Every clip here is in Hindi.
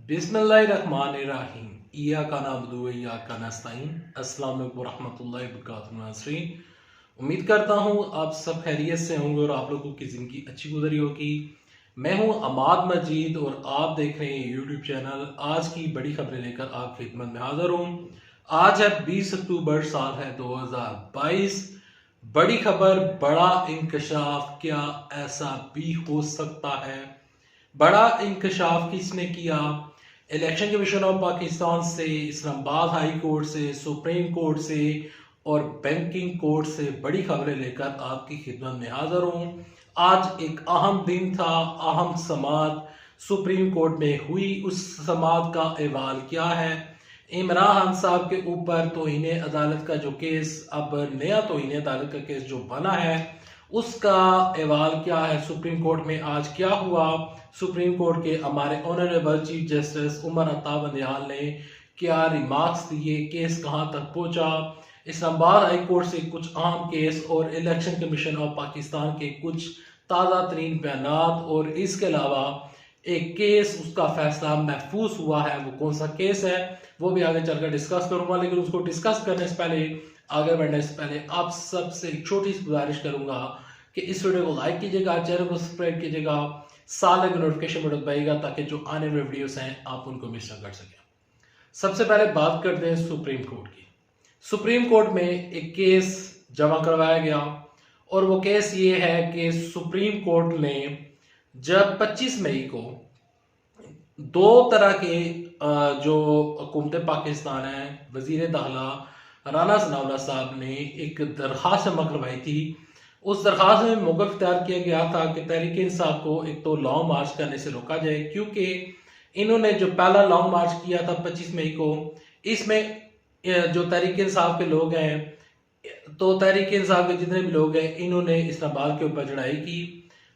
बिस्मिल्लाहिर्रहमानिर्रहीम। इय्याका नअबुदु व इय्याका नस्तईन। अस्सलाम वालेकुम रहमतुल्लाहि व बरकातुहू नाज़रीन। उम्मीद करता हूँ आप सब खैरियत से होंगे और आप लोगों की ज़िंदगी अच्छी गुजरी होगी। मैं हूँ अमाद मजीद और आप देख रहे हैं यूट्यूब चैनल। आज की बड़ी खबरें लेकर आपकी खिदमत में हाजिर हूँ। आज है 20 अक्टूबर, साल है 2022। बड़ी खबर, बड़ा इंकशाफ, क्या ऐसा भी हो सकता है? बड़ा इंकशाफ किसने किया? इलेक्शन कमीशन ऑफ पाकिस्तान से, इस्लामाबाद हाई कोर्ट से, सुप्रीम कोर्ट से और बैंकिंग कोर्ट से बड़ी खबरें लेकर आपकी खिदमत में हाजिर हूँ। आज एक अहम दिन था, अहम समाअत सुप्रीम कोर्ट में हुई। उस समाअत का अहवाल क्या है? इमरान खान साहब के ऊपर तौहीन अदालत का जो केस, अब नया तौहीन अदालत का केस जो बना है, उसका अहवाल क्या है? सुप्रीम कोर्ट में आज क्या हुआ? सुप्रीम कोर्ट के हमारे honourable chief justice Umar Ata Bandial ने क्या रिमार्क्स दिए? केस कहां तक पहुंचा? इस्लामाबाद हाई कोर्ट से कुछ अहम केस और इलेक्शन कमीशन ऑफ पाकिस्तान के कुछ ताज़ा तरीन बयानात, और इसके अलावा एक केस, उसका फैसला महफूज हुआ है। वो कौन सा केस है वो भी आगे चलकर डिस्कस करूंगा, लेकिन उसको डिस्कस करने से पहले, आगे बढ़ने से पहले आप सबसे एक छोटी सी गुजारिश करूंगा कि इस वीडियो को लाइक कीजिएगा, चैनल को सब्सक्राइब कीजिएगा, साल का नोटिफिकेशन बटन दबाइएगा ताकि जो आने वाले वीडियोस हैं आप उनको मिस न कर सकें। सबसे पहले बात करते हैं सुप्रीम कोर्ट की। सुप्रीम कोर्ट में एक केस जमा करवाया गया और वो केस ये है कि सुप्रीम कोर्ट ने जब 25 मई को दो तरह के जो हुकूमत पाकिस्तान है, वजीर दाखिला राना सनाउल्लाह साहब ने एक दरख्वास्त जमा करवाई थी। उस दरख्वास्त में मौक़िफ़ इख्तियार किया गया था कि तहरीक इंसाफ को एक तो लॉन्ग मार्च करने से रोका जाए, क्योंकि इन्होंने जो पहला लॉन्ग मार्च किया था 25 मई को, इसमें जो तहरीक इंसाफ के लोग हैं, तो तहरीक इंसाफ के जितने भी लोग हैं, इन्होंने इस्लामाबाद के ऊपर चढ़ाई की।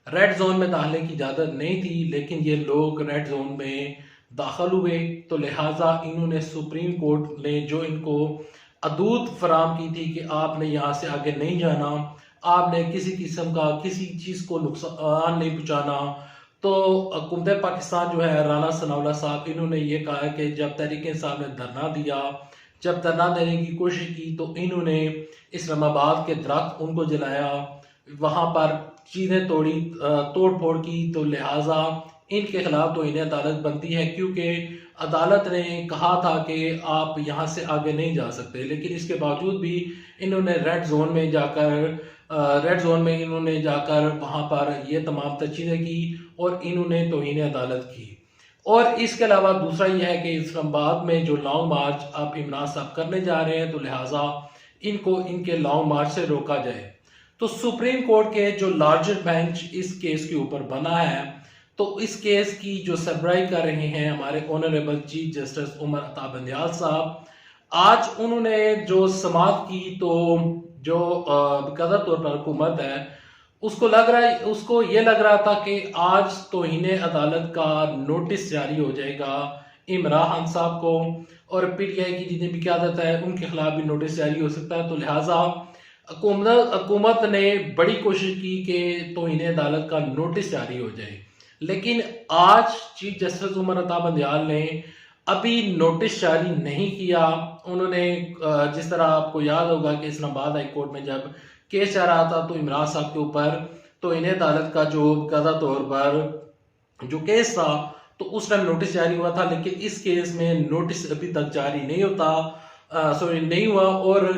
रेड जोन में दाखिले की इजाज़त नहीं थी, लेकिन ये लोग रेड जोन में दाखिल हुए, तो लिहाजा इन्होंने सुप्रीम कोर्ट ने जो इनको अदूद फराम की थी कि आपने यहाँ से आगे नहीं जाना, आपने किसी किस्म का किसी चीज़ को नुकसान नहीं पहुँचाना। तो हुकूमत पाकिस्तान जो है, राना सनाउल्लाह साहब, इन्होंने ये कहा कि जब तहरीक इंसाफ ने धरना दिया, जब धरना देने की कोशिश की, तो इन्होंने इस्लामाबाद के दरख्त उनको जलाया, वहाँ पर चीज़ें तोड़ फोड़ की, तो लिहाजा इनके खिलाफ तो इन्हें अदालत बनती है, क्योंकि अदालत ने कहा था कि आप यहाँ से आगे नहीं जा सकते। लेकिन इसके बावजूद भी इन्होंने रेड जोन में इन्होंने जाकर वहाँ पर ये तमाम चीज़ें की और इन्होंने तौहीन अदालत की। और इसके अलावा दूसरा यह है कि इस्लामाबाद में जो लॉन्ग मार्च अब इमरान साहब करने जा रहे हैं, तो लिहाजा इनको इनके लॉन्ग मार्च से रोका जाए। तो सुप्रीम कोर्ट के जो लार्जर बेंच इस केस के ऊपर बना है, तो इस केस की जो सरबराही कर रहे हैं हमारे honourable chief justice Umar Ata Bandial साहब। आज उन्होंने जो समाअत की, तो जो बकायदा तौर पर हुकूमत है, उसको ये लग रहा था कि आज तौहीन अदालत का नोटिस जारी हो जाएगा इमरान खान साहब को, और पीटीआई की जितनी भी क़यादत है उनके खिलाफ भी नोटिस जारी हो सकता है। तो लिहाजा हुकूमत ने बड़ी कोशिश की कि तौहीन अदालत का नोटिस जारी हो जाए, लेकिन आज चीफ जस्टिस उमर अता बंदियाल ने अभी नोटिस जारी नहीं किया। उन्होंने जिस तरह आपको याद होगा कि इस्लामाबाद हाई कोर्ट में जब केस जा रहा था, तो इमरान साहब के ऊपर तौहीन अदालत का जो बकायदा तौर पर जो केस था, तो उस टाइम नोटिस जारी हुआ था, लेकिन इस केस में नोटिस अभी तक जारी नहीं हुआ, और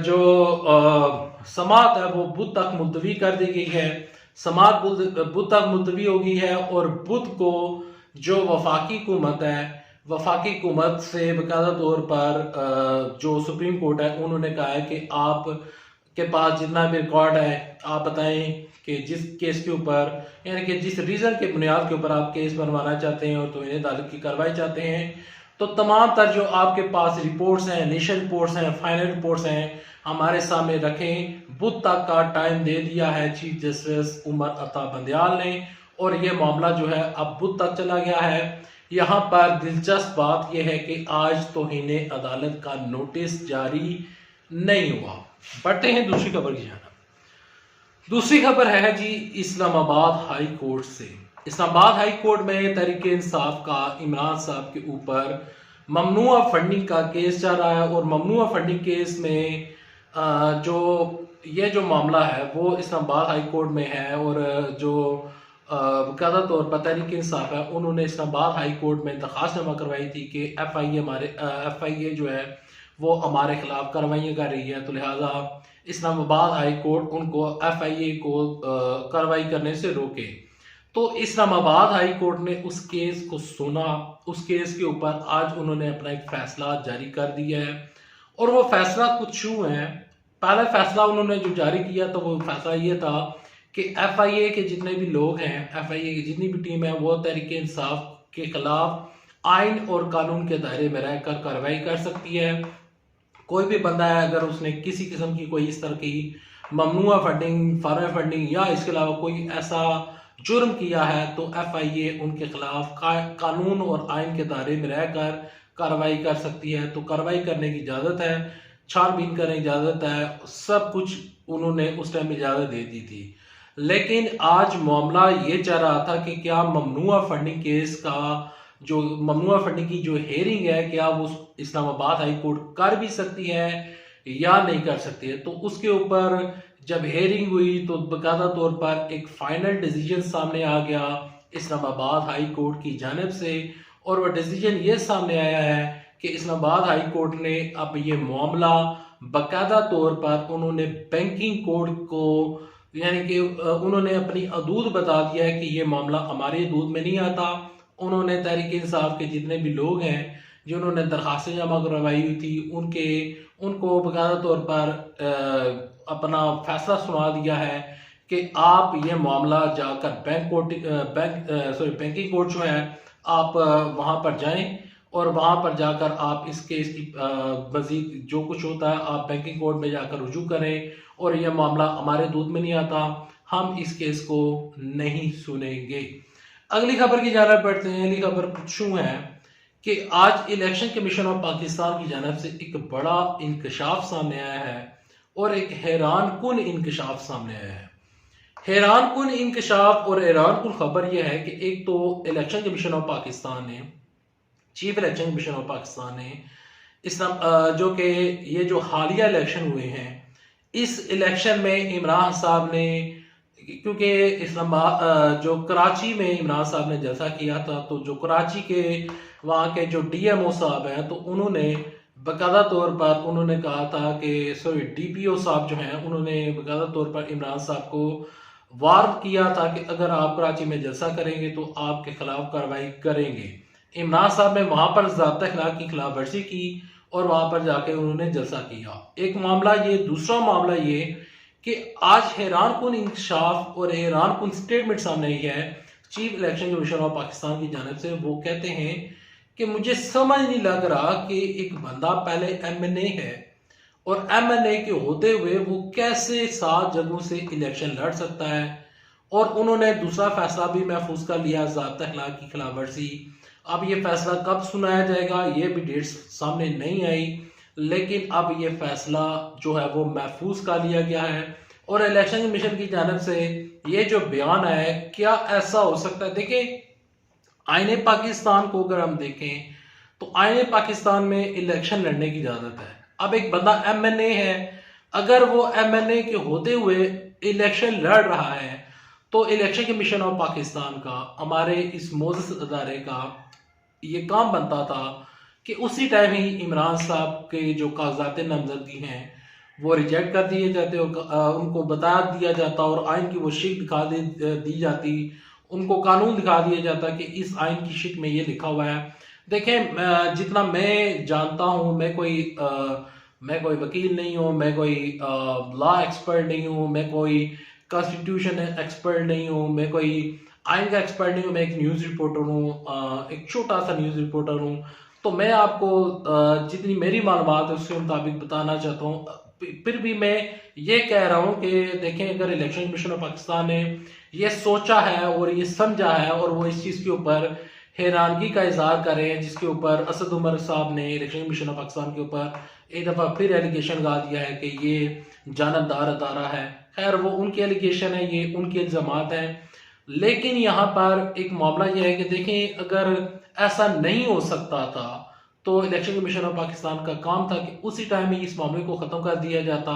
जो समाअत है वो बुध तक मुलतवी कर दी गई है। समाअत बुध तक मुलतवी हो गई है, और बुध को जो वफाकी हुकूमत है, वफाकी हुकूमत से बकायदा तौर पर जो सुप्रीम कोर्ट है, उन्होंने कहा है कि आप के पास जितना भी रिकॉर्ड है, आप बताएं कि जिस केस के ऊपर, यानी कि जिस रीजन के बुनियाद के ऊपर आप केस बनवाना चाहते हैं और तो इन्हें अदालत की कार्रवाई चाहते हैं, तो तमाम तर जो आपके पास रिपोर्ट्स हैं, इनिशियल रिपोर्ट्स हैं, फाइनल रिपोर्ट्स हैं, हमारे सामने रखें। बुध तक का टाइम दे दिया है चीफ जस्टिस उमर अता बंदियाल ने, और ये मामला जो है अब बुध तक चला गया है। यहाँ पर दिलचस्प बात यह है कि आज तौहीन अदालत का नोटिस जारी नहीं हुआ। बढ़ते हैं दूसरी खबर की जानिब। दूसरी खबर है जी इस्लामाबाद हाई कोर्ट से। इस्लामाबाद हाई कोर्ट में तहरीक इंसाफ का इमरान साहब के ऊपर ममनुआ फंडिंग का केस चल रहा है और ममनुआ फंडिंग केस में जो ये जो मामला है वो इस्लामाबाद हाई कोर्ट में है और जो बाकायदा तौर पर तहरीक इंसाफ है उन्होंने इस्लामाबाद हाई कोर्ट में दरख्वास्त जमा करवाई थी कि FIA जो है वो हमारे खिलाफ कार्रवाइयाँ कर रही है, तो लिहाजा इस्लामाबाद हाई कोर्ट उनको FIA को कार्रवाई करने से रोके। तो इस्लामाबाद हाई कोर्ट ने उस केस को सुना, उस केस के ऊपर आज उन्होंने अपना एक फैसला जारी कर दिया है और वो फैसला कुछ यूं है। पहला फैसला उन्होंने जो जारी किया तो वो फैसला ये था कि FIA के जितने भी लोग हैं, FIA की जितनी भी टीम है वो तहरीक इंसाफ के खिलाफ आइन और कानून के दायरे में रहकर कार्रवाई कर सकती है। कोई भी बंदा है अगर उसने किसी किस्म की कोई इस तरह की ममनुआ फंडिंग, फॉरेन फंडिंग या इसके अलावा कोई ऐसा जुर्म किया है तो FIA उनके खिलाफ कानून और आइन के दायरे में रहकर कार्रवाई कर सकती है। तो कार्रवाई करने की इजाज़त है, छानबीन करने की इजाज़त है, सब कुछ उन्होंने उस टाइम इजाज़त दे दी थी। लेकिन आज मामला ये चल रहा था कि क्या ममनुआ फंडिंग केस का जो ममनुआ फंडिंग की जो हेयरिंग है क्या वो इस्लामाबाद हाई कोर्ट कर भी सकती है या नहीं कर सकती है। तो उसके ऊपर जब हेयरिंग हुई तो बाकायदा तौर पर एक फाइनल डिसीजन सामने आ गया इस्लामाबाद हाई कोर्ट की जानिब से और वह डिसीजन ये सामने आया है कि इस्लामाबाद हाई कोर्ट ने अब ये मामला बाकायदा तौर पर उन्होंने बैंकिंग कोड को यानी कि उन्होंने अपनी हदूद बता दिया है कि ये मामला हमारे हदूद में नहीं आता। उन्होंने तहरीक इंसाफ के जितने भी लोग हैं जिन्होंने दरखास्तें जमा करवाई हुई थी उनको बाकायदा तौर पर अपना फैसला सुना दिया है कि आप ये मामला जाकर बैंकिंग कोर्ट जो है आप वहाँ पर जाएं और वहाँ पर जाकर आप इस केस की मजीद जो कुछ होता है आप बैंकिंग कोर्ट में जाकर रुजू करें और यह मामला हमारे दूध में नहीं आता, हम इस केस को नहीं सुनेंगे। अगली खबर की जानिब बढ़ते हैं। अगली खबर कुछ यूं है कि आज इलेक्शन कमीशन ऑफ पाकिस्तान की जानिब से एक बड़ा इंकशाफ सामने आया है और एक हैरान कुन इंकशाफ सामने आया है। हैरान कुन इंकशाफ और हैरान कुन खबर यह है कि एक तो इलेक्शन कमीशन ऑफ पाकिस्तान ने, chief election commission of Pakistan ने जो कि ये जो हालिया इलेक्शन हुए हैं इस इलेक्शन में इमरान साहब ने, क्योंकि इस्लामाबाद जो कराची में इमरान साहब ने जलसा किया था तो जो कराची के वहाँ के जो DMO साहब हैं तो उन्होंने बाकायदा तौर पर उन्होंने कहा था कि DPO साहब जो हैं उन्होंने बाकायदा तौर पर इमरान साहब को वार्न किया था कि अगर आप कराची में जलसा करेंगे तो आपके खिलाफ कार्रवाई करेंगे। इमरान साहब ने वहाँ पर ज़ाब्ता अखलाक की खिलाफ वर्जी की और वहाँ पर जाके उन्होंने जलसा किया। एक मामला ये, दूसरा मामला ये कि आज हैरान कुन इंकशाफ और हैरान कुन स्टेटमेंट सामने आई है chief election commission of Pakistan की जानिब से। वो कहते हैं कि मुझे समझ नहीं लग रहा कि एक बंदा पहले MNA है और MNA के होते हुए वो कैसे 7 जगहों से इलेक्शन लड़ सकता है। और उन्होंने दूसरा फैसला भी महफूज कर लिया, ज़ाब्ता अखलाक की खिलाफ वर्जी। अब ये फैसला कब सुनाया जाएगा ये भी डेट्स सामने नहीं आई, लेकिन अब ये फैसला जो है वो महफूज कर लिया गया है और इलेक्शन कमीशन की जानिब से ये जो बयान है क्या ऐसा हो सकता है। देखिए आईने पाकिस्तान को अगर हम देखें तो आईने पाकिस्तान में इलेक्शन लड़ने की इजाजत है। अब एक बंदा MNA है, अगर वो MNA के होते हुए इलेक्शन लड़ रहा है तो इलेक्शन कमीशन ऑफ पाकिस्तान का, हमारे इस मोअज़्ज़ज़ अदारे का ये काम बनता था कि उसी टाइम ही इमरान साहब के जो कागजात नामजदगी हैं वो रिजेक्ट कर दिए जाते और उनको बता दिया जाता और आइन की वो शिक दिखा दी जाती, उनको कानून दिखा दिया जाता कि इस आइन की शिक में ये लिखा हुआ है। देखें जितना मैं जानता हूँ, मैं कोई वकील नहीं हूँ, मैं कोई लॉ एक्सपर्ट नहीं हूँ, मैं कोई कॉन्स्टिट्यूशन एक्सपर्ट नहीं हूँ, मैं कोई आइन का एक्सपर्ट नहीं हूँ, मैं एक न्यूज़ रिपोर्टर हूँ, एक छोटा सा न्यूज़ रिपोर्टर हूँ। तो मैं आपको जितनी मेरी मालूमात है उसके मुताबिक बताना चाहता हूँ। फिर भी मैं ये कह रहा हूँ कि देखें अगर इलेक्शन कमीशन ऑफ पाकिस्तान ने ये सोचा है और ये समझा है और वो इस चीज़ के ऊपर हैरानगी का इजहार कर रहे हैं जिसके ऊपर असद उमर साहब ने इलेक्शन कमीशन ऑफ पाकिस्तान के ऊपर एक दफ़ा फिर एलिगेशन लगा दिया है कि ये जानबदार अदारा है। खैर वो उनके एलिगेशन है, ये उनके इल्ज़ामात हैं, लेकिन यहाँ पर एक मामला यह है कि देखें, अगर ऐसा नहीं हो सकता था तो इलेक्शन कमीशन ऑफ पाकिस्तान का काम था कि उसी टाइम में इस मामले को ख़त्म कर दिया जाता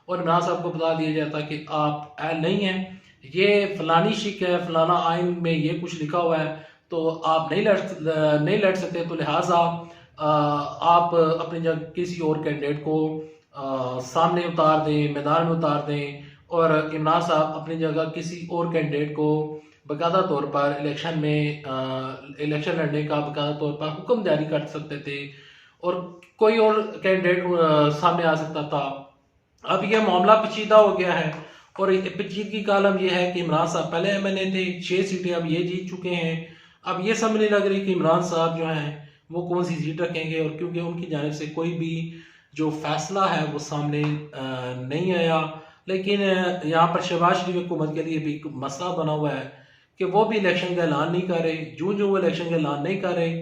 और इमरान साहब को बता दिया जाता कि आप एल नहीं हैं, ये फलानी शिक है, फलाना आइन में ये कुछ लिखा हुआ है, तो आप नहीं लड़ सकते, तो लिहाजा आप अपनी जगह किसी और कैंडिडेट को सामने उतार दें, मैदान में उतार दें, और इमरान साहब अपनी जगह किसी और कैंडिडेट को बाकायदा तौर पर इलेक्शन लड़ने का बाकायदा तौर पर हुक्म जारी कर सकते थे और कोई और कैंडिडेट सामने आ सकता था। अब यह मामला पेचीदा हो गया है और पेचीदगी का आलम यह है कि इमरान साहब पहले एमएनए थे, 6 सीटें अब ये जीत चुके हैं। अब ये समझ नहीं लग रही कि इमरान साहब जो हैं वो कौन सी सीट रखेंगे, और क्योंकि उनकी जानिब से कोई भी जो फैसला है वो सामने नहीं आया। लेकिन यहाँ पर शहबाज शरीफ हुकूमत के लिए भी एक मसला बना हुआ है कि वो भी इलेक्शन का ऐलान नहीं कर रहे। जो वो इलेक्शन का ऐलान नहीं कर रहे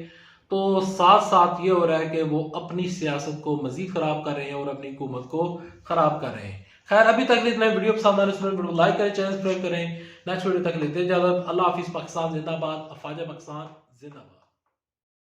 तो साथ साथ ये हो रहा है कि वो अपनी सियासत को मजीद खराब कर रहे हैं और अपनी हुकूमत को खराब कर रहे हैं। खैर, अभी तक इतना वीडियो पसंद आ रहा है वीडियो लाइक करें, चैनल सब्सक्राइब करें। नेक्स्ट वीडियो तक लेते इजाजत। अल्लाह हाफिज। पाकिस्तान जिंदाबाद। अफवाज पाकिस्तान जिंदाबाद।